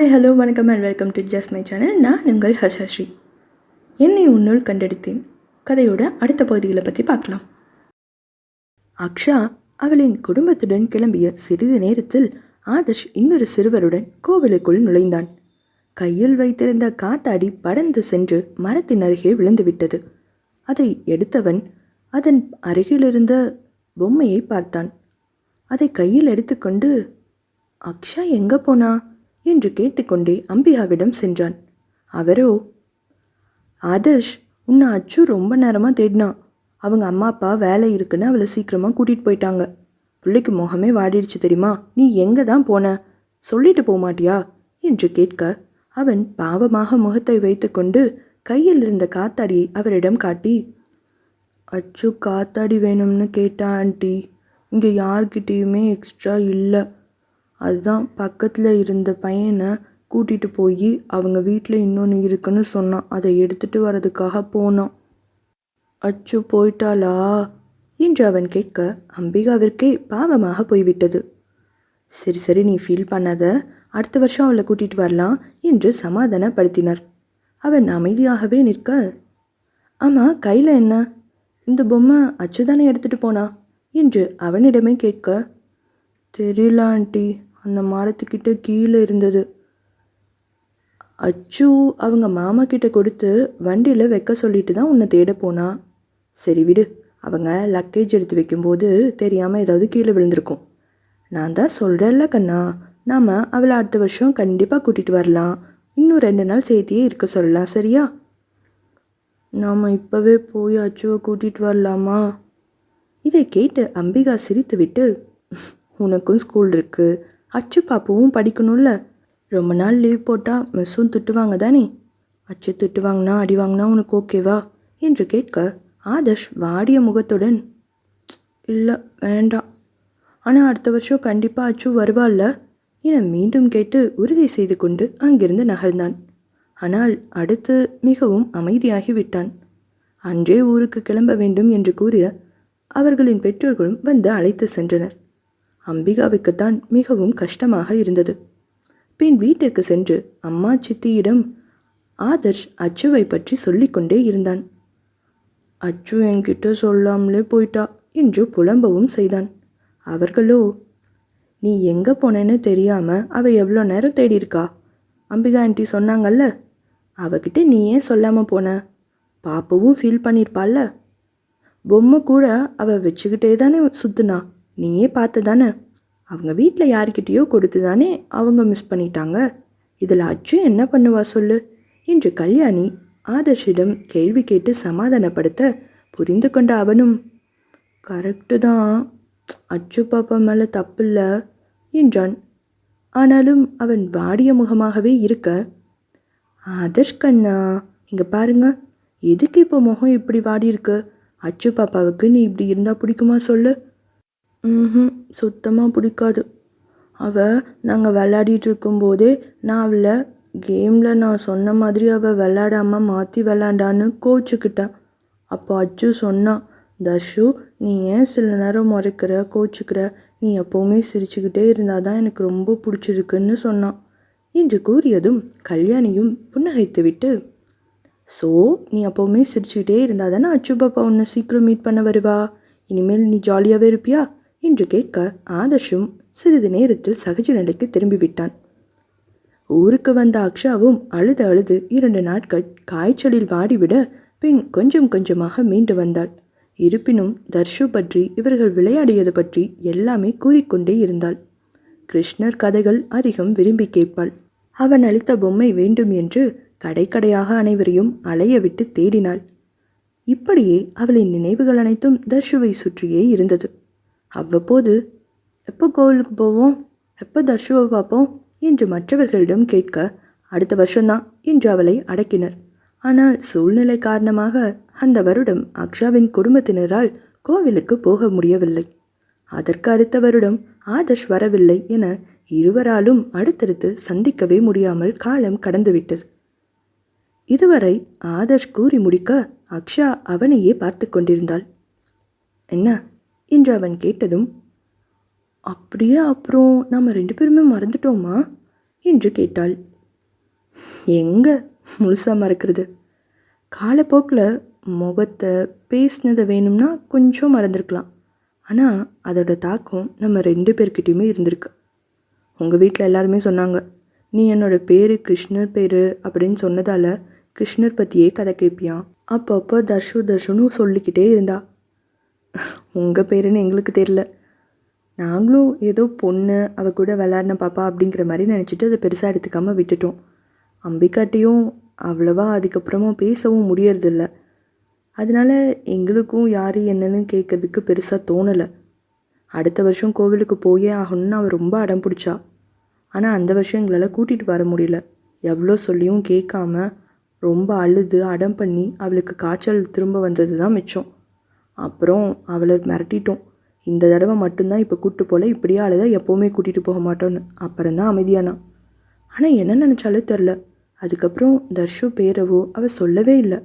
Hi hello வணக்கம் and welcome to just my channel. நான் உங்கள் ஹர்ஷஸ்ரீ. என்னை உன்னுள் கண்டெடுத்தேன் கதையோட அடுத்த பகுதிகளை பற்றி பார்க்கலாம். அக்ஷா அவளின் குடும்பத்துடன் கிளம்பிய சிறிது நேரத்தில் ஆதர்ஷ் இன்னொரு சிறுவருடன் கோவிலுக்குள் நுழைந்தான். கையில் வைத்திருந்த காத்தாடி படர்ந்து சென்று மரத்தின் அருகே விழுந்துவிட்டது. அதை எடுத்தவன் அதன் அருகிலிருந்த பொம்மையை பார்த்தான். அதை கையில் எடுத்துக்கொண்டு அக்ஷா எங்கே போனா என்று கேட்டுக்கொண்டே அம்பிகாவிடம் சென்றான். அவரோ, ஆதர்ஷ், உன்னை அச்சு ரொம்ப நேரமாக தேடினான். அவங்க அம்மா அப்பா வேலை இருக்குன்னு அவளை சீக்கிரமாக கூட்டிகிட்டு போயிட்டாங்க. பிள்ளைக்கு முகமே வாடிடுச்சு தெரியுமா? நீ எங்கே தான் போன? சொல்லிட்டு போக மாட்டியா என்று கேட்க அவன் பாவமாக முகத்தை வைத்து கொண்டு கையில் இருந்த காத்தாடியை அவரிடம் காட்டி, அச்சு காத்தாடி வேணும்னு கேட்டான் ஆண்டி. இங்கே யார்கிட்டேயுமே எக்ஸ்ட்ரா இல்லை. அதுதான் பக்கத்தில் இருந்த பையனை கூட்டிகிட்டு போய் அவங்க வீட்டில் இன்னொன்று இருக்குன்னு சொன்னான். அதை எடுத்துகிட்டு வரதுக்காக போனான். அச்சு போயிட்டாளா என்று அவன் கேட்க அம்பிகாவிற்கே பாவமாக போய்விட்டது. சரி சரி, நீ ஃபீல் பண்ணாத, அடுத்த வருஷம் அவளை கூட்டிகிட்டு வரலாம் என்று சமாதானப்படுத்தினார். அவன் அமைதியாகவே நிற்க, ஆமாம், கையில் என்ன? இந்த பொம்மை அச்சு தானே எடுத்துகிட்டு போனா என்று அவனிடமே கேட்க, தெரியல ஆண்டி, அந்த மரத்துக்கிட்ட கீழே இருந்தது. அச்சு அவங்க மாமா கிட்ட கொடுத்து வண்டியில் வைக்க சொல்லிட்டு தான் உன்னை தேட போனா. சரி விடு, அவங்க லக்கேஜ் எடுத்து வைக்கும்போது தெரியாமல் ஏதாவது கீழே விழுந்திருக்கும். நான் தான் சொல்கிறேன்ல கண்ணா, நாம் அவளை அடுத்த வருஷம் கண்டிப்பாக கூட்டிகிட்டு வரலாம். இன்னும் 2 நாள் சேர்த்தியே இருக்க சொல்லலாம், சரியா? நாம் இப்போவே போய் அச்சுவை கூட்டிகிட்டு வரலாமா? இதை கேட்டு அம்பிகா சிரித்து விட்டு, உனக்கும் ஸ்கூல் இருக்குது, அச்சு பாப்புவும் படிக்கணும்ல. ரொம்ப நாள் லீவ் போட்டால் மிஸ்ஸும் திட்டுவாங்க தானே. அச்சு திட்டு வாங்கினா அடி வாங்கினா உனக்கு ஓகேவா என்று கேட்க ஆதர்ஷ் வாடிய முகத்துடன், இல்லை வேண்டாம், ஆனால் அடுத்த வருஷம் கண்டிப்பாக அச்சு வருவாள்ல என மீண்டும் கேட்டு உறுதி செய்து கொண்டு அங்கிருந்து நகர்ந்தான். ஆனால் அடுத்து மிகவும் அமைதியாகி விட்டான். அன்றே ஊருக்கு கிளம்ப வேண்டும் என்று கூறிய அவர்களின் பெற்றோர்களும் வந்து அழைத்து சென்றனர். அம்பிகாவுக்குத்தான் மிகவும் கஷ்டமாக இருந்தது. பின் வீட்டிற்கு சென்று அம்மா சித்தியிடம் ஆதர்ஷ் அச்சுவை பற்றி சொல்லிக்கொண்டே இருந்தான். அச்சு என்கிட்ட சொல்லாமலே போயிட்டா என்று புலம்பவும் செய்தான். அவர்களோ, நீ எங்கே போனேன்னு தெரியாமல் அவள் எவ்வளோ நேரம் தேடி இருக்கா. அம்பிகா ஆண்டி சொன்னாங்கல்ல, அவகிட்ட நீ ஏன் சொல்லாமல் போன? பாப்புவும் ஃபீல் பண்ணியிருப்பாள்ல. பொம்மை கூட அவள் வச்சுக்கிட்டே தானே சுற்றுனா, நீயே பார்த்து தானே. அவங்க வீட்டில் யார்கிட்டேயோ கொடுத்து தானே அவங்க மிஸ் பண்ணிட்டாங்க. இதில் அச்சு என்ன பண்ணுவா சொல்லு என்று கல்யாணி ஆதர்ஷிடம் கேள்வி கேட்டு சமாதானப்படுத்த புரிந்து கொண்ட அவனும், கரெக்டு தான், அச்சு பாப்பா மேலே தப்பில்லை என்றான். ஆனாலும் அவன் வாடிய முகமாகவே இருக்க, ஆதர்ஷ் கண்ணா, இங்கே பாருங்க, எதுக்கு இப்போ முகம் இப்படி வாடி இருக்கு? அச்சு பாப்பாவுக்கு நீ இப்படி இருந்தால் பிடிக்குமா சொல்லு? சுத்தமாக பிடிக்காது. அவள் நாங்கள் விளையாடிட்டு இருக்கும்போதே நான் அவளை கேமில் நான் சொன்ன மாதிரி அவள் விளையாடாமல் மாற்றி விளையாண்டான்னு கோச்சுக்கிட்டேன். அப்போ அச்சு சொன்னான், தர்ஷு, நீ ஏன் சில நேரம் முறைக்கிற கோச்சுக்கிற, நீ எப்போவுமே சிரிச்சுக்கிட்டே இருந்தால் தான் எனக்கு ரொம்ப பிடிச்சிருக்குன்னு சொன்னான் என்று கூறியதும் கல்யாணியும் புன்னகைத்து விட்டு, ஸோ நீ எப்போவுமே சிரிச்சுக்கிட்டே இருந்தால் தானே அச்சு பாப்பா உன்னை சீக்கிரம் மீட் பண்ண வருவா? இனிமேல் நீ ஜாலியாகவே இருப்பியா என்று கேட்க ஆதர்ஷும் சிறிது நேரத்தில் சகஜ நிலைக்கு திரும்பிவிட்டான். ஊருக்கு வந்த அக்ஷாவும் அழுது அழுது 2 நாட்கள் காய்ச்சலில் வாடிவிட பின் கொஞ்சம் கொஞ்சமாக மீண்டு வந்தாள். இருப்பினும் தர்ஷு பற்றி இவர்கள் விளையாடியது பற்றி எல்லாமே கூறிக்கொண்டே இருந்தாள். கிருஷ்ணர் கதைகள் அதிகம் விரும்பி கேட்பாள். அவன் அளித்த பொம்மை வேண்டும் என்று கடைக்கடையாக அனைவரையும் அலைய விட்டு தேடினாள். இப்படியே அவளின் நினைவுகள் அனைத்தும் தர்ஷுவை சுற்றியே இருந்தது. அவ்வப்போது, எப்போ கோவிலுக்கு போவோம், எப்போ தர்ஷுவை பார்ப்போம் என்று மற்றவர்களிடம் கேட்க, அடுத்த வருஷம்தான் என்று அவளை அடக்கினர். ஆனால் சூழ்நிலை காரணமாக அந்த வருடம் அக்ஷாவின் குடும்பத்தினரால் கோவிலுக்கு போக முடியவில்லை. அதற்கு அடுத்த வருடம் ஆதர்ஷ் வரவில்லை என இருவராலும் அடுத்தடுத்து சந்திக்கவே முடியாமல் காலம் கடந்துவிட்டது. இதுவரை ஆதர்ஷ் கூறி முடிக்க அக்ஷா அவனையே பார்த்து கொண்டிருந்தாள். என்ன என்று அவன் கேட்டதும், அப்படியே அப்புறம் நாம் 2 பேருமே மறந்துட்டோமா என்று கேட்டாள். எங்கே முழுசாக மறக்கிறது? காலப்போக்கில் முகத்தை பேசினதை வேணும்னா கொஞ்சம் மறந்துருக்கலாம். ஆனால் அதோட தாக்கம் நம்ம 2 பேர்கிட்டையுமே இருந்திருக்கு. உங்கள் வீட்டில் எல்லாருமே சொன்னாங்க, நீ என்னோடய பேர் கிருஷ்ணர் பேர் அப்படின்னு சொன்னதால் கிருஷ்ணர் பற்றியே கதை கேட்பியான். அப்பப்போ தர்ஷுன்னு சொல்லிக்கிட்டே இருந்தா. உங்கள் பேருன்னு எங்களுக்கு தெரியல. நாங்களும் ஏதோ பொண்ணு அவள் கூட விளையாடின பாப்பா அப்படிங்கிற மாதிரி நினச்சிட்டு அதை பெருசாக எடுத்துக்காமல் விட்டுட்டோம். அம்பிகாட்டையும் அவ்வளவா அதுக்கப்புறமா பேசவும் முடியறதில்ல. அதனால் எங்களுக்கும் யார் என்னன்னு கேட்குறதுக்கு பெருசாக தோணலை. அடுத்த வருஷம் கோவிலுக்கு போயே ஆகணும்னு அவள் ரொம்ப அடம் பிடிச்சா. ஆனால் அந்த வருஷம் எங்களால் கூட்டிகிட்டு வர முடியல. எவ்வளோ சொல்லியும் கேட்காம ரொம்ப அழுது அடம் பண்ணி அவளுக்கு காய்ச்சல் திரும்ப வந்தது தான் மிச்சம். அப்புறம் அவளை மிரட்டிட்டோம், இந்த தடவை மட்டும்தான் இப்போ கூப்பிட்டு போல, இப்படியே அழுதா எப்போவுமே கூட்டிகிட்டு போக மாட்டோன்னு. அப்புறம்தான் அமைதியானா. ஆனால் என்ன நினச்சாலும் தெரில, அதுக்கப்புறம் தர்ஷு பேரவோ அவள் சொல்லவே இல்லை.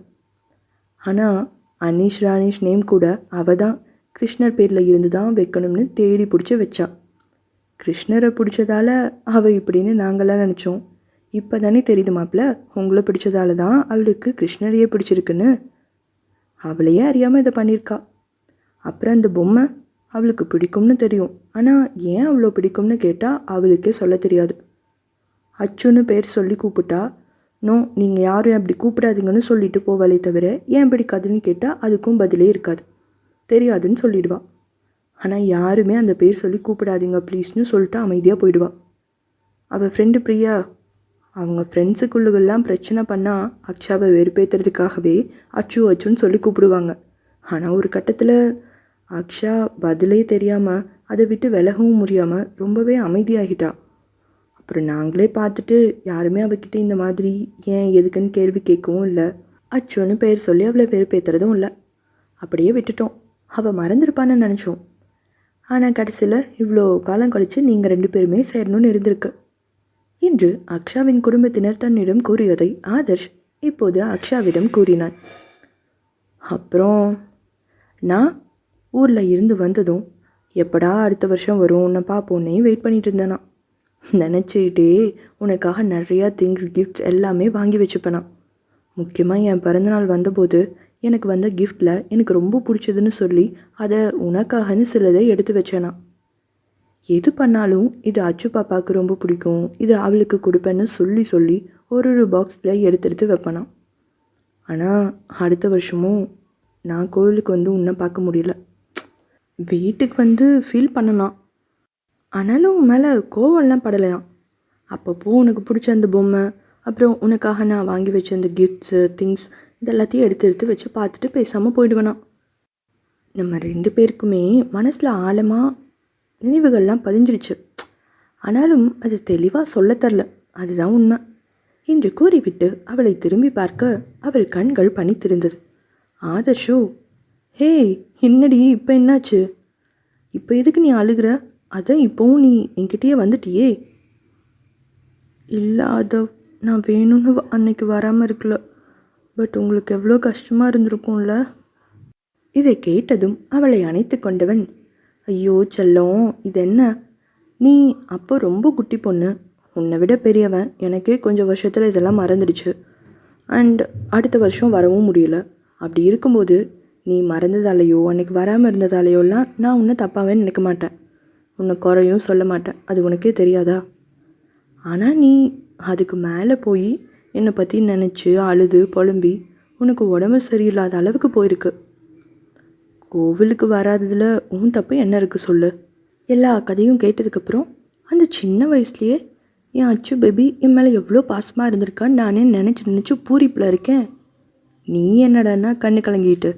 ஆனால் அனீஷ் ராணீஷ் நேம் கூட அவள் தான் கிருஷ்ணர் பேரில் இருந்து தான் வைக்கணும்னு தேடி பிடிச்சி வச்சா. கிருஷ்ணரை பிடிச்சதால அவள் இப்படின்னு நாங்களாம் நினச்சோம். இப்போ தானே தெரியுது மாப்பிள்ள, உங்களை பிடிச்சதால தான் அவளுக்கு கிருஷ்ணரையே பிடிச்சிருக்குன்னு. அவளையே அறியாமல் இதை பண்ணியிருக்கா. அப்புறம் அந்த பொம்மை அவளுக்கு பிடிக்கும்னு தெரியும், ஆனால் ஏன் அவ்வளோ பிடிக்கும்னு கேட்டால் அவளுக்கே சொல்ல தெரியாது. அச்சுன்னு பேர் சொல்லி கூப்பிட்டா, நோ நீங்கள் யாரும் அப்படி கூப்பிடாதீங்கன்னு சொல்லிட்டு போவாளே தவிர ஏன் பிடிக்காதுன்னு கேட்டால் அதுக்கும் பதிலே இருக்காது, தெரியாதுன்னு சொல்லிடுவா. ஆனால் யாருமே அந்த பேர் சொல்லி கூப்பிடாதீங்க ப்ளீஸ்னு சொல்லிட்டு அமைதியாக போயிடுவா. அவள் ஃப்ரெண்டு பிரியா, அவங்க ஃப்ரெண்ட்ஸுக்குள்ளெல்லாம் பிரச்சனை பண்ணால் அக்ஷாவை வெறுப்பேற்றுறதுக்காகவே அச்சுன்னு சொல்லி கூப்பிடுவாங்க. ஆனால் ஒரு கட்டத்தில் அக்ஷா பதிலே தெரியாமல் அதை விட்டு விலகவும் முடியாமல் ரொம்பவே அமைதியாகிட்டா. அப்புறம் நாங்களே பார்த்துட்டு யாருமே அவகிட்ட இந்த மாதிரி ஏன் எதுக்குன்னு கேள்வி கேட்கவும் இல்லை, அச்சுன்னு பேர் சொல்லி அவளை வெறுப்பேற்றுறதும் இல்லை. அப்படியே விட்டுட்டோம். அவள் மறந்துருப்பான்னு நினச்சோம். ஆனால் கடைசியில் இவ்வளோ காலம் கழித்து நீங்கள் 2 பேருமே சேரணும்னு இருந்திருக்கு. இன்று அக்ஷாவின் குடும்பத்தினர் தன்னிடம் கூறியதை ஆதர்ஷ் இப்போது அக்ஷாவிடம் கூறினான். அப்புறம் நான் ஊரில் இருந்து வந்ததும் எப்படா அடுத்த வருஷம் வரும் உன்னை பார்ப்போன்னே வெயிட் பண்ணிட்டு இருந்தேனா. நினச்சிக்கிட்டே உனக்காக நிறையா திங்ஸ் கிஃப்ட்ஸ் எல்லாமே வாங்கி வச்சுப்பேனா. முக்கியமாக என் பிறந்தநாள் வந்தபோது எனக்கு வந்த கிஃப்டில் எனக்கு ரொம்ப பிடிச்சதுன்னு சொல்லி அதை உனக்காகன்னு சிலதை எடுத்து வச்சேனா. எது பண்ணாலும் இது அச்சு பாப்பாவுக்கு ரொம்ப பிடிக்கும், இது அவளுக்கு கொடுப்பேன்னு சொல்லி சொல்லி ஒரு பாக்ஸில் எடுத்து வைப்பேனா. ஆனால் அடுத்த வருஷமும் நான் கோவிலுக்கு வந்து உன்னை பார்க்க முடியல. வீட்டுக்கு வந்து ஃபீல் பண்ணலாம், ஆனாலும் மேலே கோவம்லாம் படலையாம். அப்பப்போ உனக்கு பிடிச்ச அந்த பொம்மை, அப்புறம் உனக்காக நான் வாங்கி வச்ச அந்த கிஃப்ட்ஸு திங்ஸ் இதெல்லாத்தையும் எடுத்து வச்சு பார்த்துட்டு பேசாமல் போயிடுவேனா. நம்ம 2 பேருக்குமே மனசில் ஆழமாக நினைவுகள்லாம் பதிஞ்சிருச்சு. ஆனாலும் அது தெளிவாக சொல்ல தரல, அதுதான் உண்மை என்று கூறிவிட்டு அவளை திரும்பி பார்க்க அவள் கண்கள் பனித்திருந்தது. ஆதர்ஷோ, ஹே என்னடி இப்போ என்னாச்சு? இப்போ எதுக்கு நீ அழுகிற? அதான் இப்போவும் நீ என்கிட்டயே வந்துட்டியே. இல்லை அதை நான் வேணும்னு அன்னைக்கு வராமல் இருக்கல, பட் உங்களுக்கு எவ்வளோ கஷ்டமாக இருந்திருக்கும்ல. இதை கேட்டதும் அவளை அணைத்து கொண்டவன், ஐயோ செல்லம், இது என்ன? நீ அப்போ ரொம்ப குட்டி பொண்ணு, உன்னை விட பெரியவன். எனக்கே கொஞ்சம் வருஷத்தில் இதெல்லாம் மறந்துடுச்சு. அண்ட் அடுத்த வருஷம் வரவும் முடியல. அப்படி இருக்கும்போது நீ மறந்ததாலேயோ அன்றைக்கி வராமல் இருந்ததாலேயோலாம் நான் உன்னை தப்பாகவே நினைக்க மாட்டேன், உன்னை குறையும் சொல்ல மாட்டேன், அது உனக்கே தெரியாதா? ஆனால் நீ அதுக்கு மேலே போய் என்னை பற்றி நினச்சி அழுது புலம்பி உனக்கு உடம்பு சரியில்லாத அளவுக்கு போயிருக்கு. கோவிலுக்கு வராததில் உன் தப்பு என்ன இருக்குது சொல்லு. எல்லா கதையும் கேட்டதுக்கப்புறம் அந்த சின்ன வயசுலேயே என் அச்சு பேபி என் மேலே எவ்வளோ பாசமாக இருந்திருக்கான்னு நானே நினச்சி பூரிப்பில் இருக்கேன். நீ என்னடான்னா கண்ணு கலங்கிட்டு,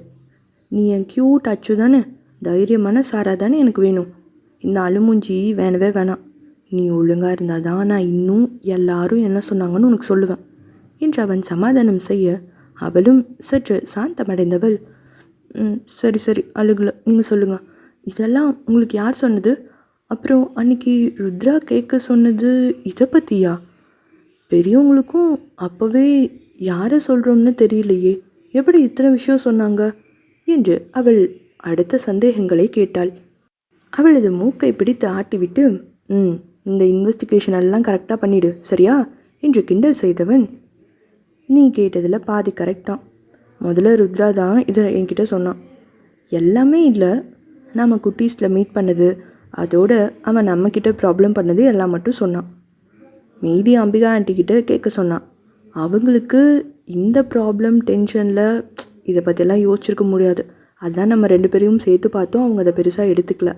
நீ என் க்யூட் அச்சு தானே, தைரியமான சாரா தானே எனக்கு வேணும். இந்த அழுமூஞ்சி வேணவே வேணாம். நீ ஒழுங்காக இருந்தால் தான் நான் இன்னும் எல்லாரும் என்ன சொன்னாங்கன்னு உனக்கு சொல்லுவேன் என்று அவன் சமாதானம் செய்ய அவளும் சற்று சாந்தமடைந்தவள், சரி சரி அழுகலை, நீங்கள் சொல்லுங்கள், இதெல்லாம் உங்களுக்கு யார் சொன்னது? அப்புறம் அன்னைக்கு ருத்ரா கேட்க சொன்னது இதை பற்றியா? பெரியவங்களுக்கும் அப்போவே யாரை சொல்கிறோம்னு தெரியலையே, எப்படி இத்தனை விஷயம் சொன்னாங்க என்று அவள் அடுத்த சந்தேகங்களை கேட்டாள். அவளது மூக்கை பிடித்து ஆட்டிவிட்டு, இந்த இன்வெஸ்டிகேஷன் எல்லாம் கரெக்டாக பண்ணிவிடு சரியா? என்று கிண்டல் செய்தவன், நீ கேட்டதில் பாதி கரெக்ட் தான். முதல்ல ருத்ரா தான் இதை என்கிட்ட சொன்னான். எல்லாமே இல்லை, நம்ம குட்டீஸில் மீட் பண்ணது, அதோட அவன் நம்மக்கிட்ட ப்ராப்ளம் பண்ணது எல்லாம் மட்டும் சொன்னான். மீதி அம்பிகா ஆண்டிக்கிட்ட கேட்க சொன்னான். அவங்களுக்கு இந்த ப்ராப்ளம் டென்ஷனில் இதை பற்றியெல்லாம் யோசிச்சிருக்க முடியாது. அதான் நம்ம 2 பேரையும் சேர்த்து பார்த்தோம், அவங்க அதை பெருசாக எடுத்துக்கல.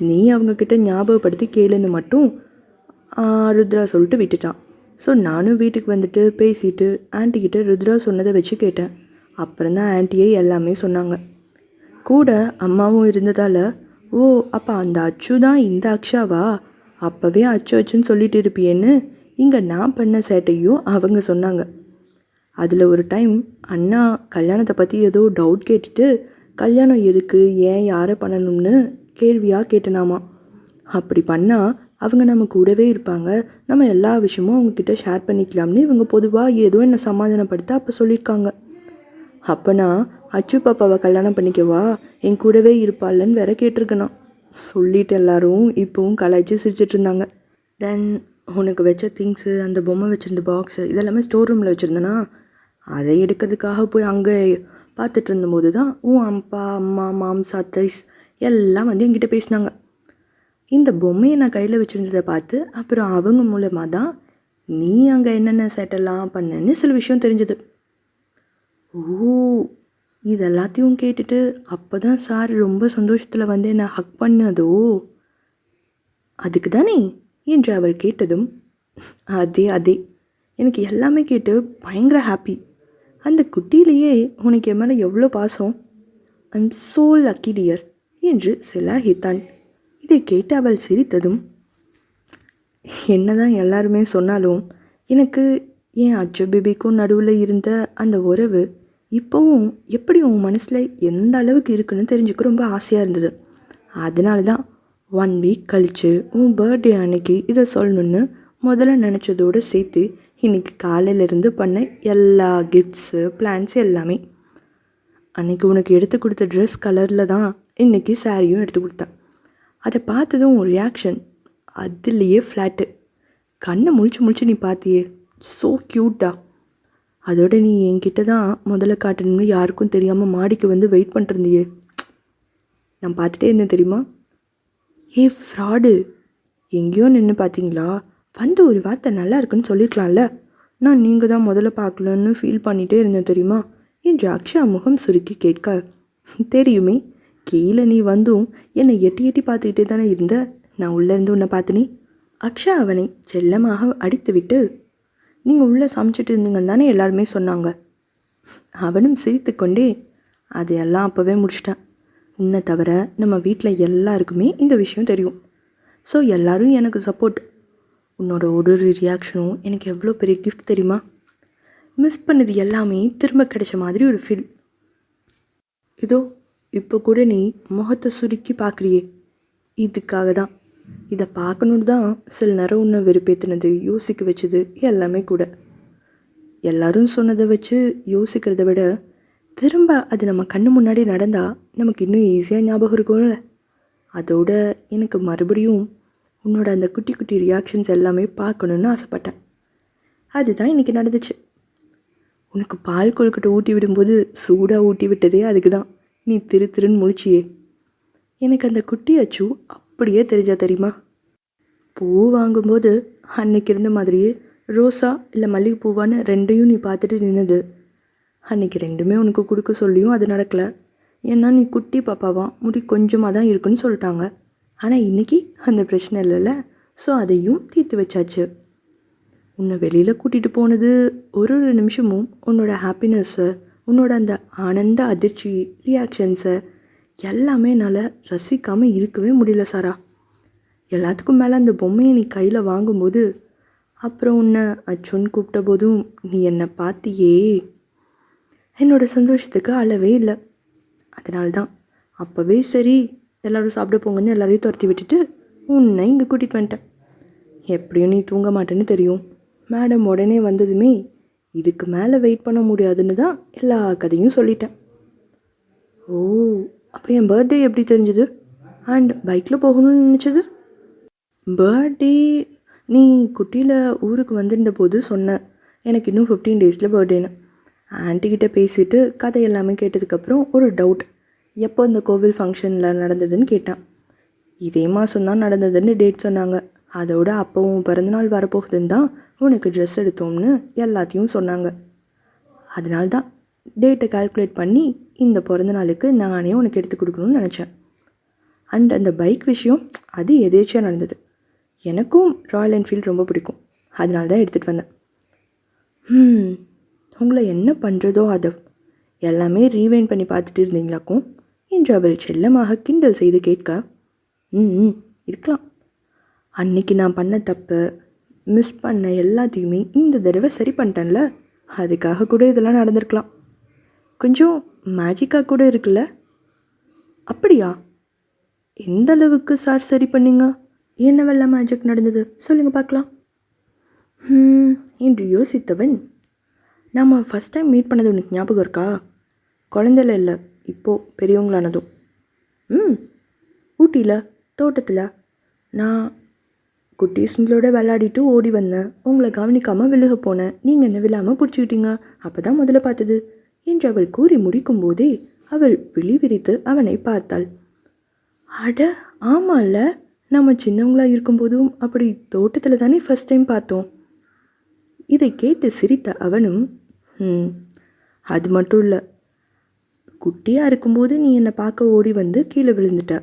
நீ அவங்கக்கிட்ட ஞாபகப்படுத்தி கேளுன்னு மட்டும் ருத்ரா சொல்லிட்டு விட்டுட்டான். ஸோ நானும் வீட்டுக்கு வந்துட்டு பேசிட்டு ஆண்டிக்கிட்ட ருத்ரா சொன்னதை வச்சு கேட்டேன். அப்புறம்தான் ஆண்டியே எல்லாமே சொன்னாங்க. கூட அம்மாவும் இருந்ததால், ஓ அப்போ அந்த அச்சு தான் இந்த அக்ஷாவா, அப்போவே அச்சு அச்சுன்னு சொல்லிட்டு இருப்பியேன்னு இங்கே நான் பண்ண சேட்டையும் அவங்க சொன்னாங்க. அதில் ஒரு டைம் அண்ணா கல்யாணத்தை பற்றி ஏதோ டவுட் கேட்டுட்டு, கல்யாணம் எதுக்கு, ஏன், யாரை பண்ணணும்னு கேள்வியாக கேட்டனாமா. அப்படி பண்ணால் அவங்க நம்ம கூடவே இருப்பாங்க, நம்ம எல்லா விஷயமும் அவங்கக்கிட்ட ஷேர் பண்ணிக்கலாம்னு இவங்க பொதுவாக ஏதோ என்னை சமாதானப்படுத்த அப்போ சொல்லியிருக்காங்க. அப்போ நான் அச்சு பாப்பாவை கல்யாணம் பண்ணிக்கவா, என் கூடவே இருப்பாள்ன்னு வேற கேட்டிருக்கேனா. சொல்லிட்டு எல்லாரும் இப்போவும் கலாய்ச்சி சிரிச்சிட்டு இருந்தாங்க. தென் உனக்கு வச்ச திங்ஸு, அந்த பொம்மை வச்சுருந்த பாக்ஸு இதெல்லாமே ஸ்டோர் ரூமில் வச்சுருந்தேனா, அதை எடுக்கிறதுக்காக போய் அங்கே பார்த்துட்டு இருந்தபோது தான் உன் அப்பா, அம்மா, மாம்ஸ், அத்தைஸ் எல்லாம் வந்து என்கிட்ட பேசினாங்க. இந்த பொம்மையை நான் கையில் வச்சுருந்ததை பார்த்து அப்புறம் அவங்க மூலமாக தான் நீ அங்கே என்னென்ன சேட்டெல்லாம் பண்ணன்னு சில விஷயம் தெரிஞ்சது. ஓ, இது எல்லாத்தையும் கேட்டுட்டு அப்போ தான் சார் ரொம்ப சந்தோஷத்தில் வந்து என்னை ஹக் பண்ணதோ, அதுக்கு தானே என்று அவள் கேட்டதும், அதே அதே, எனக்கு எல்லாமே கேட்டு பயங்கர ஹாப்பி. அந்த குட்டியிலேயே உனக்கு என் மேலே எவ்வளோ பாசம், ஐம் சோ லக்கி டியர் என்று சிலாகித்தான். இதை கேட்டு அவள் சிரித்ததும், என்னதான் எல்லாருமே சொன்னாலும் எனக்கு என் அச்சு பேபிக்கும் நடுவில் இருந்த அந்த உறவு இப்போவும் எப்படி உன் மனசில் எந்த அளவுக்கு இருக்குன்னு தெரிஞ்சுக்க ரொம்ப ஆசையாக இருந்தது. அதனால தான் 1 வீக் கழித்து உன் பர்த்டே அன்னைக்கு இதை சொல்லணுன்னு முதல்ல நினச்சதோடு சேர்த்து இன்றைக்கி காலையிலேருந்து பண்ண எல்லா கிஃப்ட்ஸு, பிளான்ஸ் எல்லாமே. அன்றைக்கி உனக்கு எடுத்து கொடுத்த ட்ரெஸ் கலரில் தான் இன்றைக்கி சாரியும் எடுத்து கொடுத்தேன். அதை பார்த்ததும் உன் ரியாக்ஷன் அதுலேயே ஃப்ளாட்டு. கண்ணை முழிச்சு நீ பார்த்தியே, ஸோ க்யூட்டா. அதோட நீ என்கிட்ட தான் முதல்ல காட்டணும்னு யாருக்கும் தெரியாமல் மாடிக்கு வந்து வெயிட் பண்ணிருந்தியே, நான் பார்த்துட்டே இருந்தேன் தெரியுமா. ஏ ஃப்ராடு, எங்கேயோ நின்று பார்த்தீங்களா, வந்து ஒரு வார்த்தை நல்லா இருக்குன்னு சொல்லியிருக்கலாம்ல. நான் நீங்கள் தான் முதல்ல பார்க்கலன்னு ஃபீல் பண்ணிகிட்டே இருந்தேன் தெரியுமா என்று அக்ஷா முகம் சுருக்கி கேட்க, தெரியுமே, கீழே நீ வந்தும் என்னை எட்டி எட்டி பார்த்துக்கிட்டே தானே இருந்த, நான் உள்ளேருந்து உன்னை பார்த்தனே. அக்ஷா அவனை செல்லமாக அடித்துவிட்டு, நீங்கள் உள்ளே சமைச்சிட்டு இருந்தீங்கன்னு தானே எல்லாருமே சொன்னாங்க. அவனும் சிரித்து கொண்டே, அதையெல்லாம் அப்போவே முடிச்சிட்டேன். உன்னை தவிர நம்ம வீட்டில் எல்லாருக்குமே இந்த விஷயம் தெரியும். ஸோ எல்லோரும் எனக்கு சப்போர்ட். உன்னோட ஒரு ரியாக்ஷனும் எனக்கு எவ்வளோ பெரிய கிஃப்ட் தெரியுமா. மிஸ் பண்ணது எல்லாமே திரும்ப கிடைச்ச மாதிரி ஒரு ஃபீல். இதோ இப்போ கூட நீ முகத்தை சுருக்கி பார்க்குறியே, இதுக்காக தான். இதை பார்க்கணுன்னு தான் சில நேரம் உன்னை வெறுப்பேற்றினது, யோசிக்க வச்சது எல்லாமே கூட. எல்லாரும் சொன்னதை வச்சு யோசிக்கிறத விட திரும்ப அது நம்ம கண்ணு முன்னாடி நடந்தால் நமக்கு இன்னும் ஈஸியாக ஞாபகம் இருக்கும்ல. அதோட எனக்கு மறுபடியும் உன்னோட அந்த குட்டி குட்டி ரியாக்ஷன்ஸ் எல்லாமே பார்க்கணுன்னு ஆசைப்பட்டேன். அதுதான் இன்றைக்கி நடந்துச்சு. உனக்கு பால் கொழுக்கட்டை ஊட்டி விடும்போது சூடாக ஊட்டி விட்டதே அதுக்கு தான். நீ திருன்னு முழிச்சியே. எனக்கு அந்த குட்டி அச்சு அப்படியே தெரிஞ்சா தெரியுமா. பூ வாங்கும்போது அன்னைக்கு இருந்த மாதிரியே ரோஸா இல்லை மல்லிகை பூவான்னு 2ஐயும் நீ பார்த்துட்டு நின்னது. அன்றைக்கி 2மே உனக்கு கொடுக்க சொல்லியும் அது நடக்கலை. ஏன்னா நீ குட்டி பாப்பாவா, முடி கொஞ்சமாக தான் இருக்குன்னு சொல்லிட்டாங்க. ஆனால் இன்றைக்கி அந்த பிரச்சனை இல்லைல்ல. ஸோ அதையும் தீர்த்து வச்சாச்சு. உன்னை வெளியில் கூட்டிகிட்டு போனது ஒரு நிமிஷமும் உன்னோட ஹாப்பினஸ்ஸை, உன்னோட அந்த ஆனந்த அதிர்ச்சி ரியாக்ஷன்ஸை எல்லாமே என்னால் ரசிக்காமல் இருக்கவே முடியல சாரா. எல்லாத்துக்கும் மேலே அந்த பொம்மையை நீ கையில் வாங்கும்போது, அப்புறம் உன்னை அச்சுன்னு கூப்பிட்ட போதும் நீ என்னை பார்த்தியே, என்னோடய சந்தோஷத்துக்கு அளவே இல்லை. அதனால்தான் அப்போவே சரி எல்லோரும் சாப்பிட போங்கன்னு எல்லாரையும் துரத்தி விட்டுட்டு உன்னை இங்கே கூட்டிகிட்டு வந்துட்டேன். எப்படியும் நீ தூங்க மாட்டேன்னு தெரியும். மேடம் உடனே வந்ததுமே இதுக்கு மேலே வெயிட் பண்ண முடியாதுன்னு தான் எல்லா கதையும் சொல்லிட்டேன். ஓ, அப்போ என் பர்த்டே எப்படி தெரிஞ்சுது? அண்ட் பைக்கில் போகணும்னு நினச்சது? பர்த்டே நீ குட்டியில் ஊருக்கு வந்திருந்த போது சொன்ன எனக்கு இன்னும் 15 டேஸில் பர்த்டேன்னு. ஆன்ட்டிக்கிட்ட பேசிட்டு கதை எல்லாமே கேட்டதுக்கப்புறம் ஒரு டவுட், எப்போ இந்த கோவில் ஃபங்க்ஷனில் நடந்ததுன்னு கேட்டான். இதே மாதம்தான் நடந்ததுன்னு டேட் சொன்னாங்க. அதோட அப்போவும் பிறந்தநாள் வரப்போகுதுன்னு தான் உனக்கு ட்ரெஸ் எடுத்தோம்னு எல்லாத்தையும் சொன்னாங்க. அதனால்தான் டேட்டை கால்குலேட் பண்ணி இந்த பிறந்த நாளுக்கு நானே உனக்கு எடுத்து கொடுக்கணும்னு நினச்சேன். அண்ட் அந்த பைக் விஷயம் அது எதேச்சியாக நடந்தது. எனக்கும் ராயல் என்ஃபீல்டு ரொம்ப பிடிக்கும், அதனால தான் எடுத்துகிட்டு வந்தேன். உங்களை என்ன பண்ணுறதோ அதை எல்லாமே ரீவைண்ட் பண்ணி பார்த்துட்டு இருந்தீங்களாக்கும் என்று அவள் செல்லமாக கிண்டல் செய்து கேட்க, இருக்கலாம். அன்னைக்கு நான் பண்ண தப்பு, மிஸ் பண்ண எல்லாத்தையுமே இந்த தடவை சரி பண்ணிட்டேன்ல, அதுக்காக கூட இதெல்லாம் நடந்திருக்கலாம். கொஞ்சம் மேஜிக்காக கூட இருக்குல்ல. அப்படியா? எந்த அளவுக்கு சார் சரி பண்ணீங்க? என்னவெல்லாம் மேஜிக் நடந்தது சொல்லுங்கள் பார்க்கலாம் என்று யோசித்தவன், நாம் ஃபஸ்ட் டைம் மீட் பண்ணது உனக்கு ஞாபகம் இருக்கா? குழந்தைல இல்லை, இப்போது பெரியவங்களானதும். ஊட்டியில் தோட்டத்தில் நான் குட்டீஸுங்களோட விளையாடிட்டு ஓடி வந்தேன். உங்களை கவனிக்காமல் விழுக போனேன். நீங்கள் என்ன விழாமல் பிடிச்சிக்கிட்டீங்க. அப்போ தான் முதல்ல பார்த்தது என்று அவள் கூறி முடிக்கும் போதே அவள் விழி விரித்து அவனை பார்த்தாள். அட ஆமாம்ல, நம்ம சின்னவங்களாக இருக்கும்போதும் அப்படி தோட்டத்தில் தானே ஃபஸ்ட் டைம் பார்த்தோம். இதை கேட்டு சிரித்த அவனும், அது மட்டும் இல்லை, குட்டியாக இருக்கும்போது நீ என்னை பார்க்க ஓடி வந்து கீழே விழுந்துட்ட.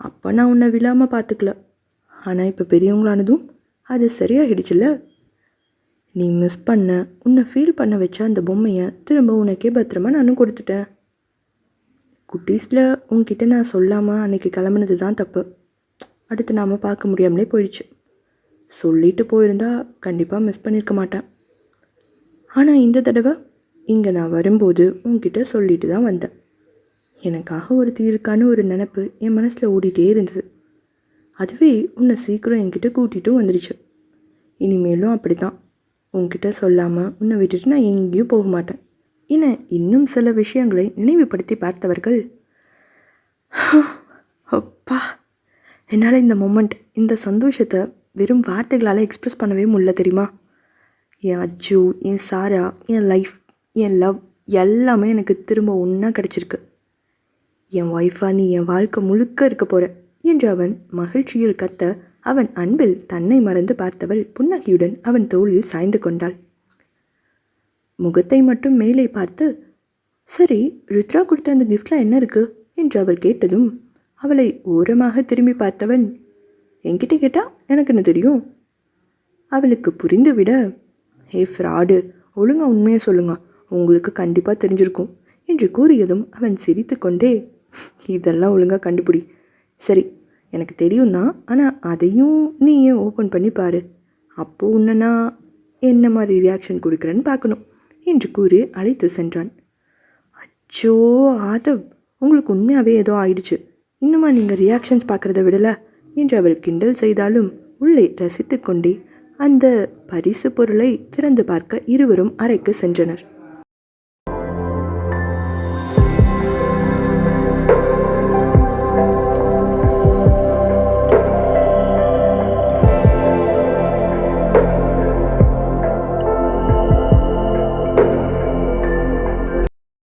அப்போ நான் உன்னை விழாமல் பார்த்துக்கல. ஆனால் இப்போ பெரியவங்களானதும் அது சரியாகிடுச்சுல்ல. நீ மிஸ் பண்ண, உன்னை ஃபீல் பண்ண வச்ச அந்த பொம்மையை திரும்ப உனக்கே பத்திரமா நானும் கொடுத்துட்டேன். குட்டீஸில் உன்கிட்ட நான் சொல்லாமல் அன்றைக்கி கிளம்புனது தான் தப்பு. அடுத்து நாம் பார்க்க முடியாமலே போயிடுச்சு. சொல்லிட்டு போயிருந்தா கண்டிப்பாக மிஸ் பண்ணியிருக்க மாட்டேன். ஆனால் இந்த தடவை இங்கே நான் வரும்போது உன்கிட்ட சொல்லிட்டு தான் வந்தேன். எனக்காக ஒரு தீர்க்கான ஒரு நினப்பு என் மனசில் ஓடிட்டே இருந்தது. அதுவே உன்னை சீக்கிரம் என்கிட்ட கூட்டிகிட்டும் வந்துடுச்சு. இனிமேலும் அப்படி தான், உன்கிட்ட சொல்லாமல் உன்னை விட்டுட்டு நான் எங்கேயும் போக மாட்டேன் என இன்னும் சில விஷயங்களை நினைவுபடுத்தி பார்த்தவர்கள், அப்பா, என்னால் இந்த மொமெண்ட், இந்த சந்தோஷத்தை வெறும் வார்த்தைகளால் எக்ஸ்ப்ரெஸ் பண்ணவே முடியல தெரியுமா. என் அஜு, என் சாரா, என் லைஃப், என் லவ் எல்லாமே எனக்கு திரும்ப ஒன்றா கிடச்சிருக்கு. என் ஒய்ஃபாக நீ என் வாழ்க்கை முழுக்க இருக்க போகிற என்று அவன் மகிழ்ச்சியில் கத்த, அவன் அன்பில் தன்னை மறந்து பார்த்தவள் புன்னகையுடன் அவன் தோளில் சாய்ந்து கொண்டாள். முகத்தை மட்டும் மேலே பார்த்து, சரி, ருத்ரா கொடுத்த அந்த கிஃப்டில் என்ன இருக்குது என்று அவள் கேட்டதும் அவளை ஓரமாக திரும்பி பார்த்தவன், என்கிட்ட கேட்டால் எனக்கு என்ன தெரியும்? அவளுக்கு புரிந்துவிட, ஹே ஃப்ராடு, ஒழுங்காக உண்மையை சொல்லுங்க, உங்களுக்கு கண்டிப்பாக தெரிஞ்சிருக்கும் என்று கூறியதும் அவன் சிரித்து கொண்டே, இதெல்லாம் ஒழுங்காக கண்டுபிடி. சரி, எனக்கு தெரியும் தான், ஆனால் அதையும் நீயே ஓப்பன் பண்ணி பாரு. அப்போது உன்னை நான் என்ன மாதிரி ரியாக்ஷன் கொடுக்குறேன்னு பார்க்கணும் என்று கூறி அழைத்து சென்றான். அச்சோ ஆதவ், உங்களுக்கு உண்மையாகவே ஏதோ ஆயிடுச்சு. இன்னுமா நீங்கள் ரியாக்ஷன்ஸ் பார்க்குறத விடலை என்று அவள் கிண்டல் செய்தாலும் உள்ளே ரசித்து கொண்டே அந்த பரிசு பொருளை திறந்து பார்க்க இருவரும் அறைக்கு சென்றனர்.